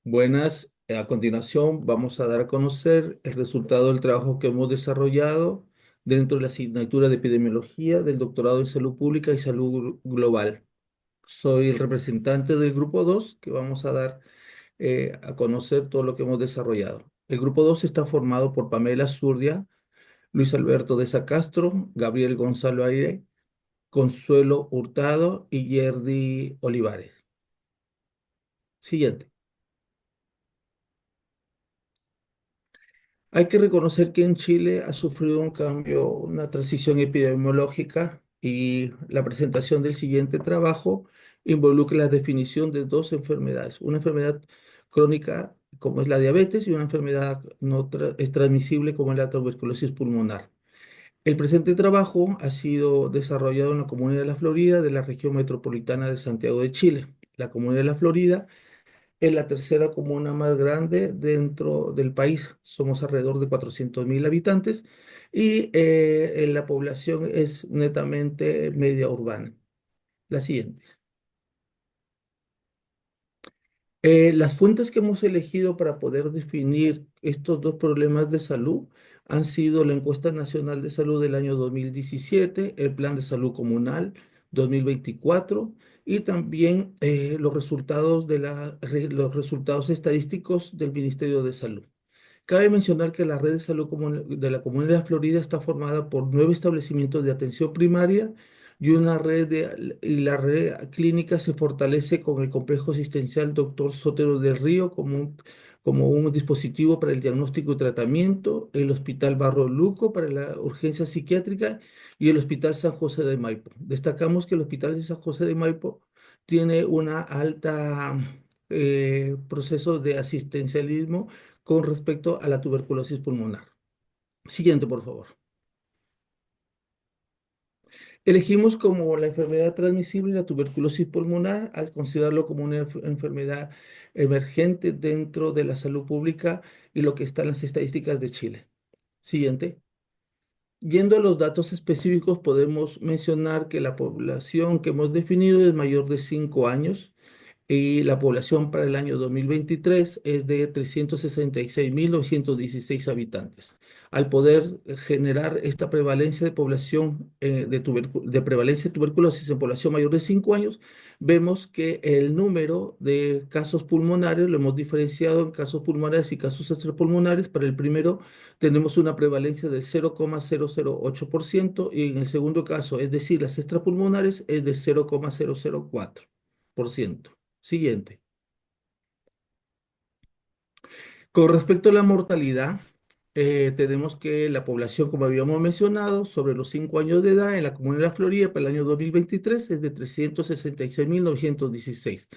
Buenas, a continuación vamos a dar a conocer el resultado del trabajo que hemos desarrollado dentro de la asignatura de epidemiología del doctorado en salud pública y salud global. Soy el representante del grupo 2 que vamos a dar a conocer todo lo que hemos desarrollado. El grupo 2 está formado por Pamela Zurdia, Luis Alberto de Castro, Gabriel Gonzalo Aire, Consuelo Hurtado y Yerdy Olivares. Siguiente. Hay que reconocer que en Chile ha sufrido un cambio, una transición epidemiológica y la presentación del siguiente trabajo involucra la definición de dos enfermedades, una enfermedad crónica como es la diabetes y una enfermedad no es transmisible como es la tuberculosis pulmonar. El presente trabajo ha sido desarrollado en la Comunidad de la Florida de la región metropolitana de Santiago de Chile. La Comunidad de la Florida es la tercera comuna más grande dentro del país. Somos alrededor de 400.000 habitantes y la población es netamente media urbana. La siguiente. Las fuentes que hemos elegido para poder definir estos dos problemas de salud han sido la Encuesta Nacional de Salud del año 2017, el Plan de Salud Comunal 2024 y también los resultados estadísticos del Ministerio de Salud. Cabe mencionar que la red de salud de la Comunidad de Florida está formada por 9 establecimientos de atención primaria y y la red clínica se fortalece con el complejo asistencial Dr. Sotero del Río como un dispositivo para el diagnóstico y tratamiento, el Hospital Barro Luco para la urgencia psiquiátrica y el Hospital San José de Maipo. Destacamos que el Hospital de San José de Maipo tiene una alta proceso de asistencialismo con respecto a la tuberculosis pulmonar. Siguiente, por favor. Elegimos como la enfermedad transmisible la tuberculosis pulmonar al considerarlo como una enfermedad emergente dentro de la salud pública y lo que está en las estadísticas de Chile. Siguiente. Yendo a los datos específicos, podemos mencionar que la población que hemos definido es mayor de 5 años y la población para el año 2023 es de 366.916 habitantes. Al poder generar esta prevalencia de población de prevalencia de tuberculosis en población mayor de 5 años, vemos que el número de casos pulmonares lo hemos diferenciado en casos pulmonares y casos extrapulmonares. Para el primero tenemos una prevalencia del 0,008% y en el segundo caso, es decir, las extrapulmonares, es de 0,004%. Siguiente. Con respecto a la mortalidad, tenemos que la población, como habíamos mencionado, sobre los 5 años de edad en la Comunidad de la Florida para el año 2023 es de 366.916.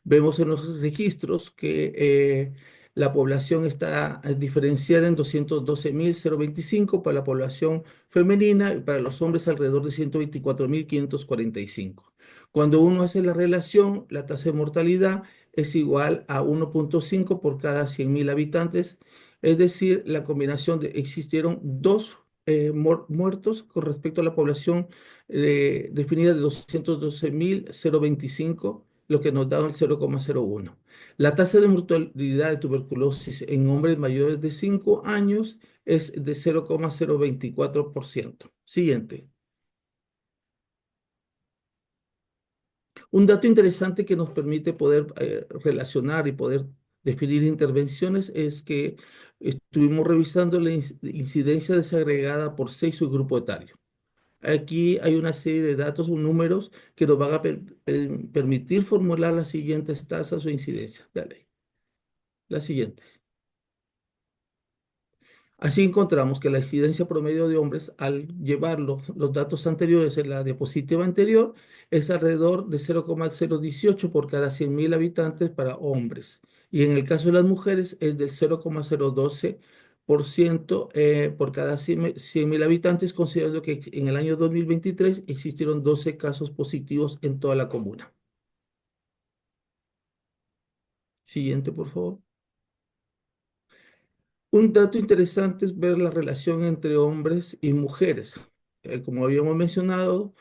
Vemos en los registros que la población está diferenciada en 212.025 para la población femenina y para los hombres alrededor de 124.545. Cuando uno hace la relación, la tasa de mortalidad es igual a 1,5 por cada 100.000 habitantes, es decir, la combinación de existieron dos muertos con respecto a la población definida de 212.025, lo que nos da el 0,01. La tasa de mortalidad de tuberculosis en hombres mayores de 5 años es de 0,024%. Siguiente. Un dato interesante que nos permite poder relacionar y poder definir intervenciones es que estuvimos revisando la incidencia desagregada por sexo y grupo etario. Aquí hay una serie de datos o números que nos van a permitir formular las siguientes tasas o incidencias. Dale, la siguiente. Así encontramos que la incidencia promedio de hombres, al llevar los datos anteriores en la diapositiva anterior, es alrededor de 0,018 por cada 100.000 habitantes para hombres. Y en el caso de las mujeres es del 0,012% por cada 100.000 habitantes, considerando que en el año 2023 existieron 12 casos positivos en toda la comuna. Siguiente, por favor. Un dato interesante es ver la relación entre hombres y mujeres. Como habíamos mencionado,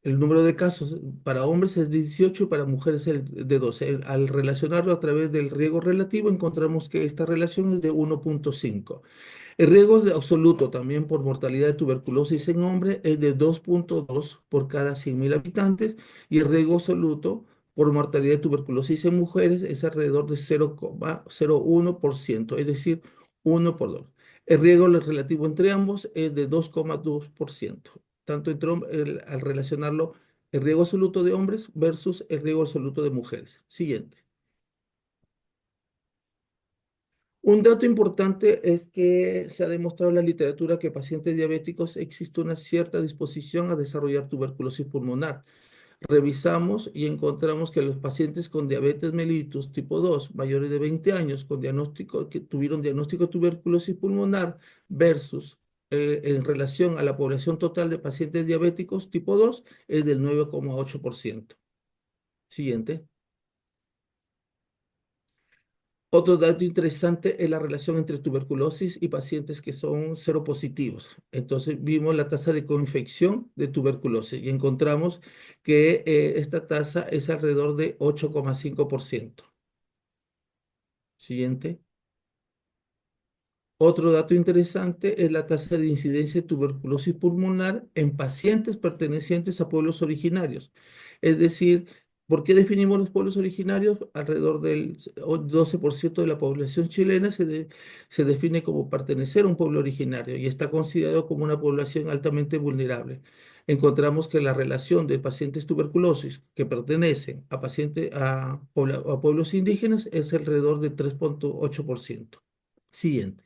El número de casos para hombres es 18 y para mujeres es de 12. Al relacionarlo a través del riesgo relativo, encontramos que esta relación es de 1,5. El riesgo absoluto también por mortalidad de tuberculosis en hombres es de 2,2 por cada 100.000 habitantes y el riesgo absoluto por mortalidad de tuberculosis en mujeres es alrededor de 0,01%, es decir, 1 por 2. El riesgo relativo entre ambos es de 2,2%, tanto al relacionarlo el riesgo absoluto de hombres versus el riesgo absoluto de mujeres. Siguiente. Un dato importante es que se ha demostrado en la literatura que pacientes diabéticos existe una cierta disposición a desarrollar tuberculosis pulmonar. Revisamos y encontramos que los pacientes con diabetes mellitus tipo 2, mayores de 20 años, con diagnóstico, que tuvieron diagnóstico de tuberculosis pulmonar versus en relación a la población total de pacientes diabéticos tipo 2 es del 9,8%. Siguiente. Otro dato interesante es la relación entre tuberculosis y pacientes que son seropositivos. Entonces vimos la tasa de coinfección de tuberculosis y encontramos que esta tasa es alrededor de 8,5%. Siguiente. Otro dato interesante es la tasa de incidencia de tuberculosis pulmonar en pacientes pertenecientes a pueblos originarios. Es decir, ¿por qué definimos los pueblos originarios? Alrededor del 12% de la población chilena se define como pertenecer a un pueblo originario y está considerado como una población altamente vulnerable. Encontramos que la relación de pacientes tuberculosis que pertenecen a pueblos indígenas es alrededor de 3,8%. Siguiente.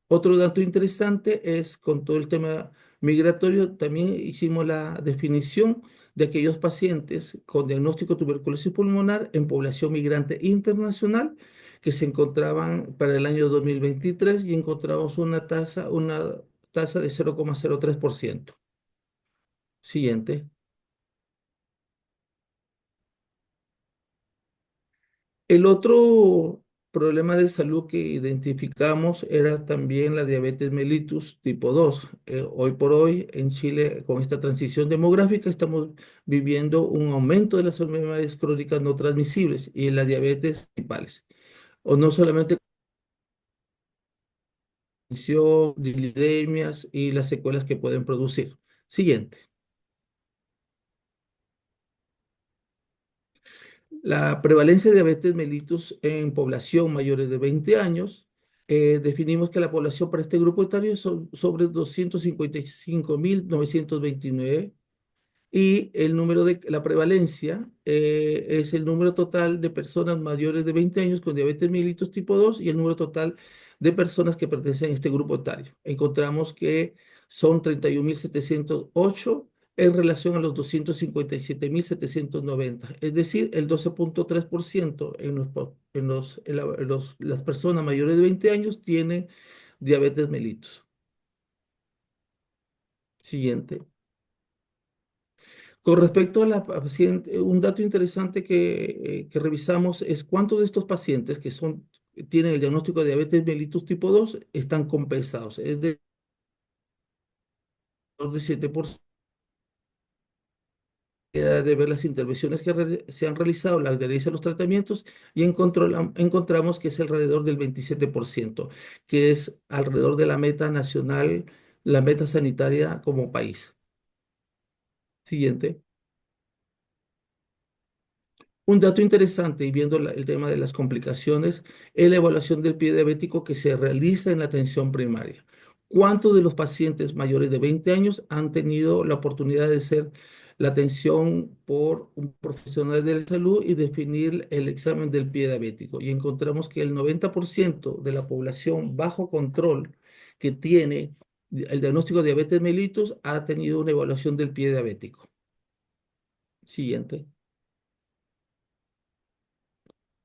Otro dato interesante es con todo el tema migratorio, también hicimos la definición de aquellos pacientes con diagnóstico de tuberculosis pulmonar en población migrante internacional que se encontraban para el año 2023 y encontramos una tasa de 0,03%. Siguiente. El otro problema de salud que identificamos era también la diabetes mellitus tipo 2. Hoy por hoy en Chile, con esta transición demográfica, estamos viviendo un aumento de las enfermedades crónicas no transmisibles y las diabetes principales. O no solamente condición, dislipidemias y las secuelas que pueden producir. Siguiente. La prevalencia de diabetes mellitus en población mayores de 20 años, definimos que la población para este grupo etario es sobre 255.929 y el número de la prevalencia es el número total de personas mayores de 20 años con diabetes mellitus tipo 2 y el número total de personas que pertenecen a este grupo etario. Encontramos que son 31.708 en relación a los 257.790, es decir, el 12,3% las personas mayores de 20 años tienen diabetes mellitus. Siguiente. Con respecto a la paciente, un dato interesante que revisamos es cuántos de estos pacientes tienen el diagnóstico de diabetes mellitus tipo 2 están compensados. Es de 7% de ver las intervenciones que se han realizado, la adherencia a los tratamientos y encontramos que es alrededor del 27%, que es alrededor de la meta nacional, la meta sanitaria como país. Siguiente. Un dato interesante, y viendo el tema de las complicaciones, es la evaluación del pie diabético que se realiza en la atención primaria. ¿Cuántos de los pacientes mayores de 20 años han tenido la oportunidad de hacer la atención por un profesional de la salud y definir el examen del pie diabético? Y encontramos que el 90% de la población bajo control que tiene el diagnóstico de diabetes mellitus ha tenido una evaluación del pie diabético. Siguiente.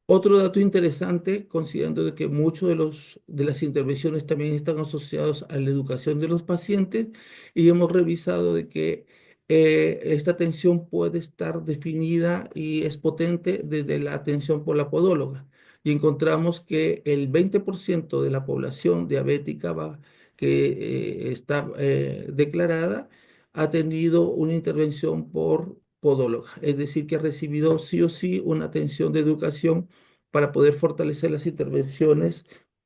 Otro dato interesante, considerando de que muchos de las intervenciones también están asociados a la educación de los pacientes y hemos revisado de que esta atención puede estar definida y es potente desde la atención por la podóloga. Y encontramos que el 20% de la población diabética que está declarada ha tenido una intervención por podóloga, es decir, que ha recibido sí o sí una atención de educación para poder fortalecer las intervenciones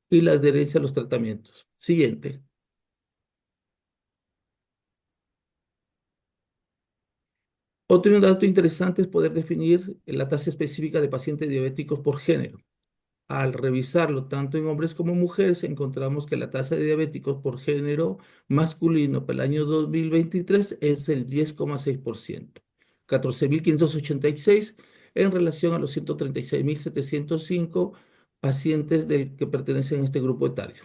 y la adherencia a los tratamientos. Siguiente. Otro dato interesante es poder definir la tasa específica de pacientes diabéticos por género. Al revisarlo tanto en hombres como mujeres, encontramos que la tasa de diabéticos por género masculino para el año 2023 es el 10,6%, 14.586 en relación a los 136.705 pacientes que pertenecen a este grupo etario.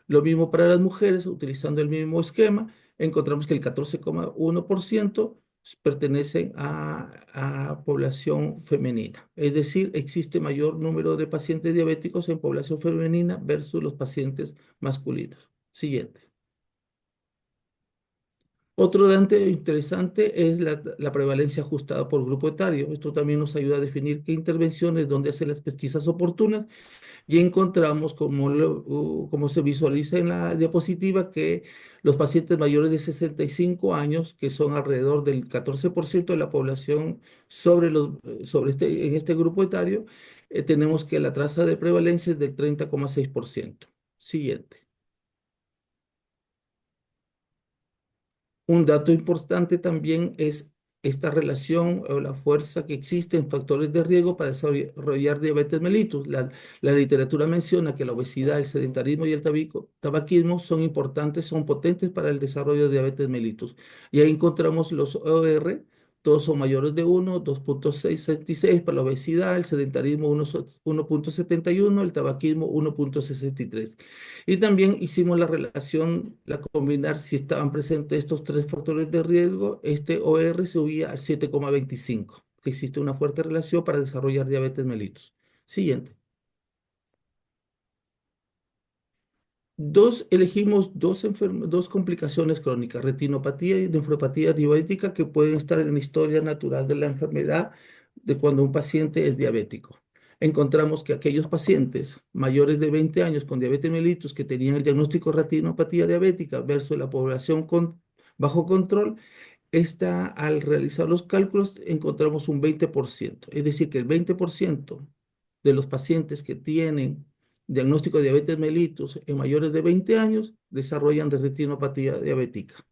Lo mismo para las mujeres, utilizando el mismo esquema, encontramos que el 14,1% pertenecen a población femenina. Es decir, existe mayor número de pacientes diabéticos en población femenina versus los pacientes masculinos. Siguiente. Otro dato interesante es la prevalencia ajustada por grupo etario. Esto también nos ayuda a definir qué intervenciones, dónde hacer las pesquisas oportunas y encontramos, como se visualiza en la diapositiva, que los pacientes mayores de 65 años, que son alrededor del 14% de la población en este grupo etario, tenemos que la tasa de prevalencia es del 30,6%. Siguiente. Un dato importante también es esta relación o la fuerza que existe en factores de riesgo para desarrollar diabetes mellitus. La literatura menciona que la obesidad, el sedentarismo y el tabaquismo son importantes, son potentes para el desarrollo de diabetes mellitus. Y ahí encontramos los OR, todos son mayores de 1, 2,666 para la obesidad, el sedentarismo 1,71, el tabaquismo 1,63. Y también hicimos la relación, la combinar si estaban presentes estos tres factores de riesgo, este OR subía al 7,25. Existe una fuerte relación para desarrollar diabetes mellitus. Siguiente. Elegimos dos complicaciones crónicas, retinopatía y nefropatía diabética, que pueden estar en la historia natural de la enfermedad de cuando un paciente es diabético. Encontramos que aquellos pacientes mayores de 20 años con diabetes mellitus que tenían el diagnóstico de retinopatía diabética versus la población bajo control, al realizar los cálculos encontramos un 20%. Es decir, que el 20% de los pacientes que tienen diagnóstico de diabetes mellitus en mayores de 20 años desarrollan de retinopatía diabética.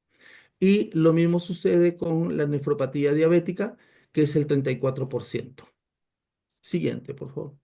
Y lo mismo sucede con la nefropatía diabética, que es el 34%. Siguiente, por favor.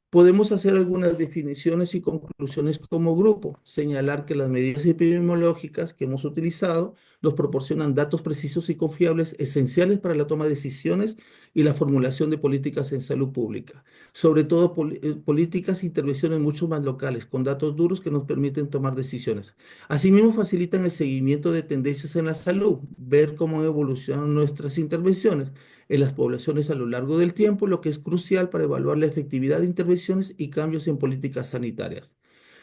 Podemos hacer algunas definiciones y conclusiones como grupo, señalar que las medidas epidemiológicas que hemos utilizado nos proporcionan datos precisos y confiables esenciales para la toma de decisiones y la formulación de políticas en salud pública, sobre todo políticas e intervenciones mucho más locales, con datos duros que nos permiten tomar decisiones. Asimismo, facilitan el seguimiento de tendencias en la salud, ver cómo evolucionan nuestras intervenciones en las poblaciones a lo largo del tiempo, lo que es crucial para evaluar la efectividad de intervenciones y cambios en políticas sanitarias.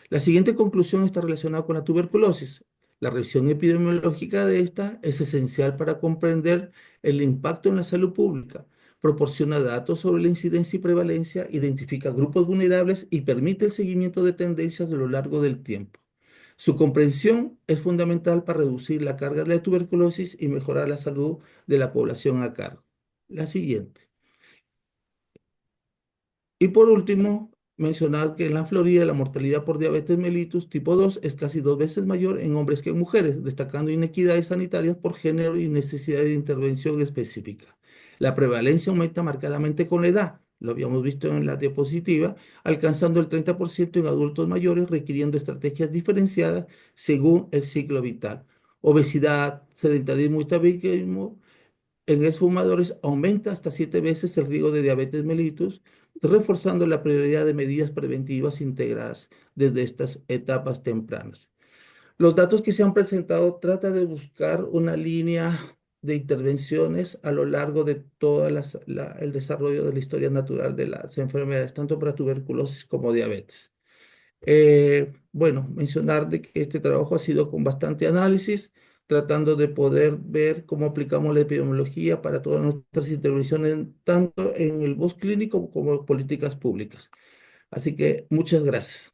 La siguiente conclusión está relacionada con la tuberculosis. La revisión epidemiológica de esta es esencial para comprender el impacto en la salud pública. Proporciona datos sobre la incidencia y prevalencia, identifica grupos vulnerables y permite el seguimiento de tendencias a lo largo del tiempo. Su comprensión es fundamental para reducir la carga de la tuberculosis y mejorar la salud de la población a cargo. La siguiente. Y por último, mencionar que en la Florida la mortalidad por diabetes mellitus tipo 2 es casi 2 veces mayor en hombres que en mujeres, destacando inequidades sanitarias por género y necesidad de intervención específica. La prevalencia aumenta marcadamente con la edad, lo habíamos visto en la diapositiva, alcanzando el 30% en adultos mayores, requiriendo estrategias diferenciadas según el ciclo vital. Obesidad, sedentarismo y tabaquismo en exfumadores aumenta hasta 7 veces el riesgo de diabetes mellitus, reforzando la prioridad de medidas preventivas integradas desde estas etapas tempranas. Los datos que se han presentado tratan de buscar una línea de intervenciones a lo largo de todo el desarrollo de la historia natural de las enfermedades, tanto para tuberculosis como diabetes. Bueno, mencionar de que este trabajo ha sido con bastante análisis, tratando de poder ver cómo aplicamos la epidemiología para todas nuestras intervenciones, tanto en el bosque clínico como políticas públicas. Así que muchas gracias.